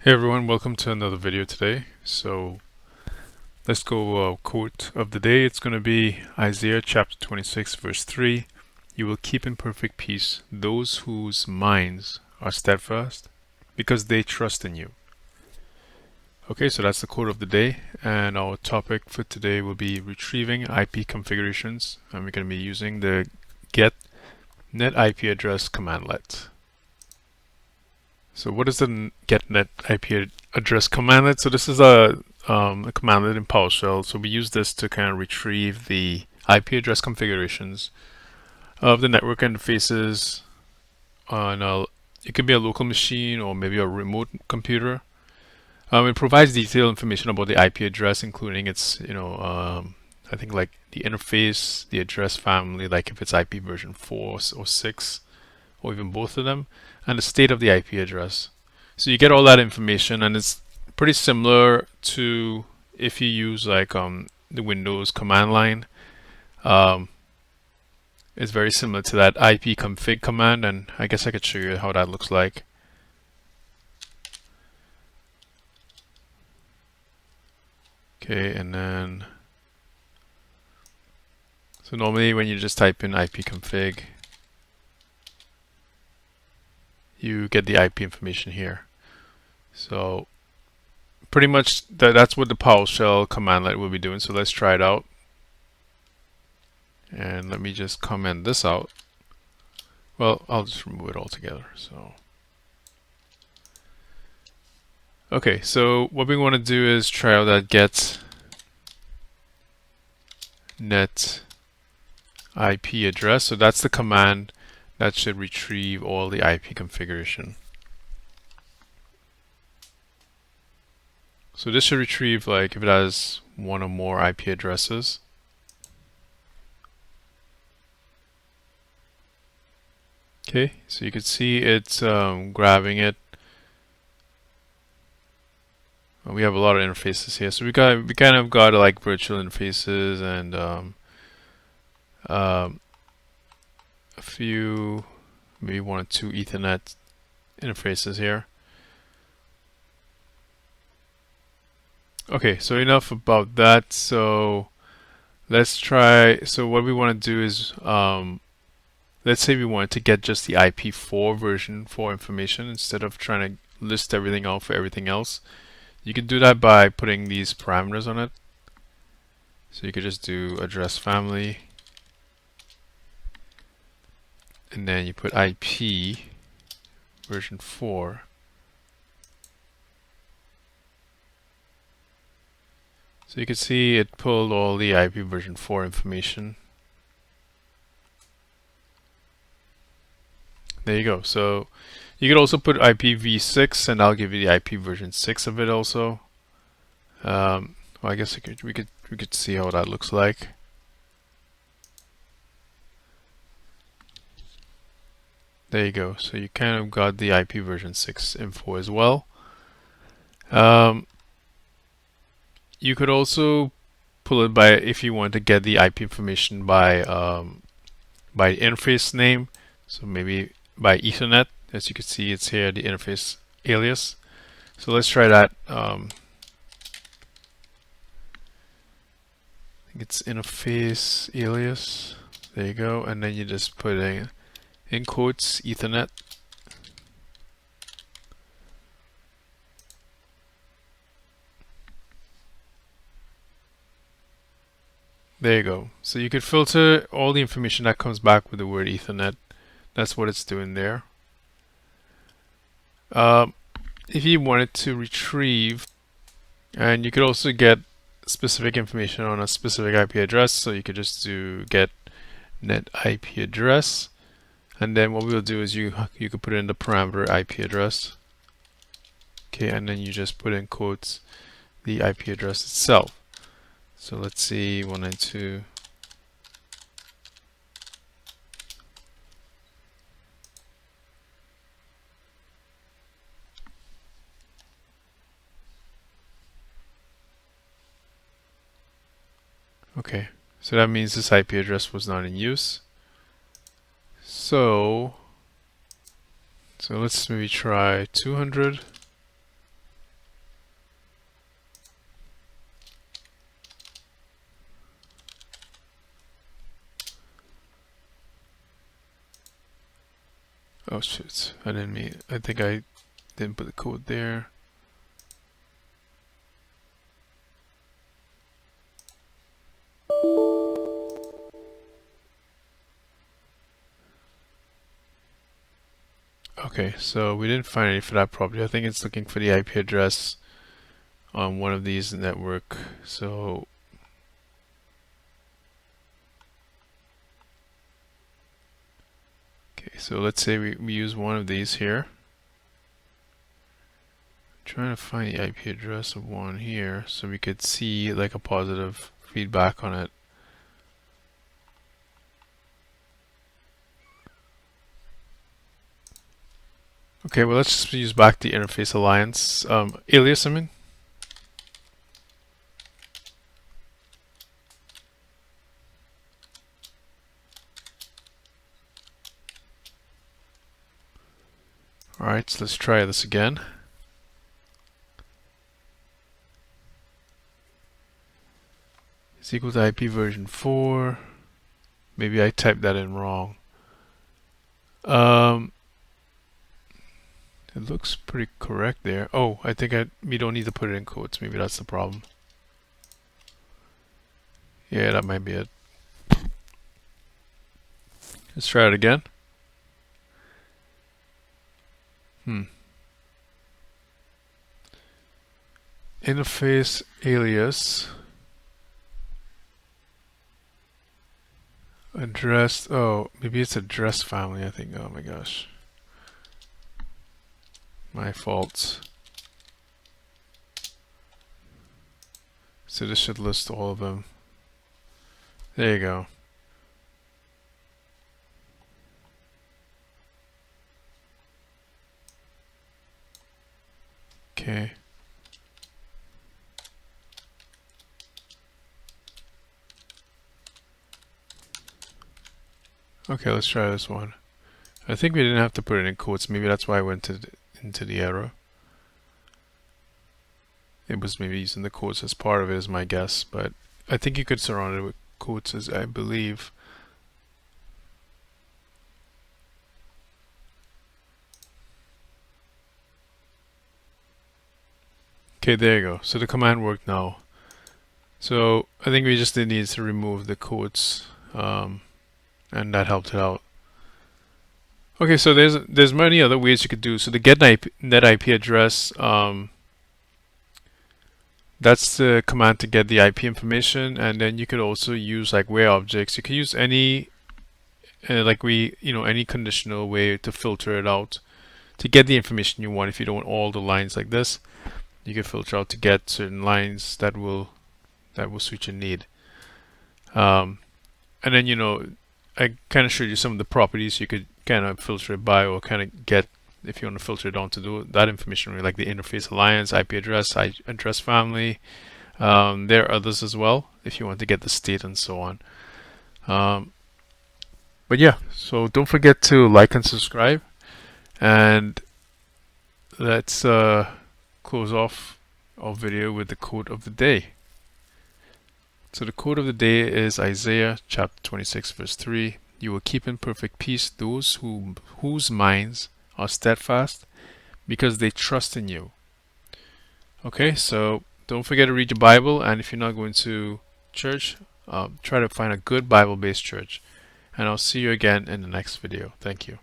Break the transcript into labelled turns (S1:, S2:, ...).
S1: Hey everyone, welcome to another video today. So let's go quote of the day. It's going to be Isaiah chapter 26 verse 3. You will keep in perfect peace those whose minds are steadfast because they trust in you. Okay, so that's the quote of the day, and our topic for today will be retrieving IP configurations, and we're going to be using the Get-NetIPAddress commandlet. So what is the Get-NetIPAddress commandlet? So this is a commandlet in PowerShell. So we use this to kind of retrieve the IP address configurations of the network interfaces on it could be a local machine or maybe a remote computer. It provides detailed information about the IP address, including its, I think like the interface, the address family, like if it's IP version 4 or 6, or even both of them, and the state of the IP address. So you get all that information, and it's pretty similar to if you use like the Windows command line. It's very similar to that IP config command, and I guess I could show you how that looks like. Okay, and then so normally when you just type in IP config, you get the IP information here. So pretty much that's what the PowerShell commandlet will be doing. So let's try it out. And let me just comment this out. Well, I'll just remove it altogether. So okay, so what we want to do is try out that Get-NetIPAddress. So that's the command that should retrieve all the IP configuration. So this should retrieve like if it has one or more IP addresses. Okay, so you can see it's grabbing it. We have a lot of interfaces here, so we kind of got like virtual interfaces and a few, maybe 1 or 2 Ethernet interfaces here. Okay, so enough about that. So let's try. So what we want to do is, let's say we wanted to get just the IP4 version 4 information instead of trying to list everything out for everything else. You can do that by putting these parameters on it. So you could just do address family, and then you put IP version 4. So you can see it pulled all the IP version 4 information. There you go. So you could also put IPv6, and I'll give you the IP version 6 of it also. Well, I guess we could see how that looks like. There you go. So you kind of got the IP version 6 info as well. You could also pull it by, if you want to get the IP information by interface name. So maybe by Ethernet. As you can see, it's here, the interface alias. So let's try that. I think it's interface alias. There you go. And then you just put in quotes Ethernet. There you go. So you could filter all the information that comes back with the word Ethernet. That's what it's doing there. If you wanted to retrieve, and you could also get specific information on a specific IP address, so you could just do Get-NetIPAddress, and then what we'll do is you could put in the parameter IP address. Okay, and then you just put in quotes the IP address itself. So let's see, 192. Okay, so that means this IP address was not in use. So let's maybe try 200. Oh shit, I didn't mean, I think I didn't put the code there. Okay, so we didn't find any for that property. I think it's looking for the IP address on one of these network. So okay, so let's say we use one of these here. I'm trying to find the IP address of one here so we could see like a positive feedback on it. Okay, well let's just use back the interface alliance alias, I mean. Alright, so let's try this again. It's equal to IP version 4. Maybe I typed that in wrong. It looks pretty correct there. Oh, I think we don't need to put it in quotes. Maybe that's the problem. Yeah, that might be it. Let's try it again. Interface alias address. Oh, maybe it's address family, I think. Oh my gosh. My fault. So this should list all of them. There you go. Okay. Okay, let's try this one. I think we didn't have to put it in quotes. Maybe that's why I went into the error. It was maybe using the quotes as part of it, is my guess, but I think you could surround it with quotes, as I believe. Okay, there you go. So the command worked now. So I think we just need to remove the quotes, and that helped it out. Okay, so there's many other ways you could do. So the Get-NetIP address, that's the command to get the IP information, and then you could also use like where objects. You could use any any conditional way to filter it out to get the information you want. If you don't want all the lines like this, you can filter out to get certain lines that will suit your need. And then I kind of showed you some of the properties you could kind of filter it by, or kind of get, if you want to filter it down to do that information, like the interface alliance, IP address, address family. There are others as well if you want to get the state and so on. But yeah, so don't forget to like and subscribe, and let's close off our video with the quote of the day. So the quote of the day is Isaiah chapter 26 verse 3. You will keep in perfect peace those whose minds are steadfast, because they trust in you. Okay, so don't forget to read your Bible, and if you're not going to church, try to find a good Bible-based church. And I'll see you again in the next video. Thank you.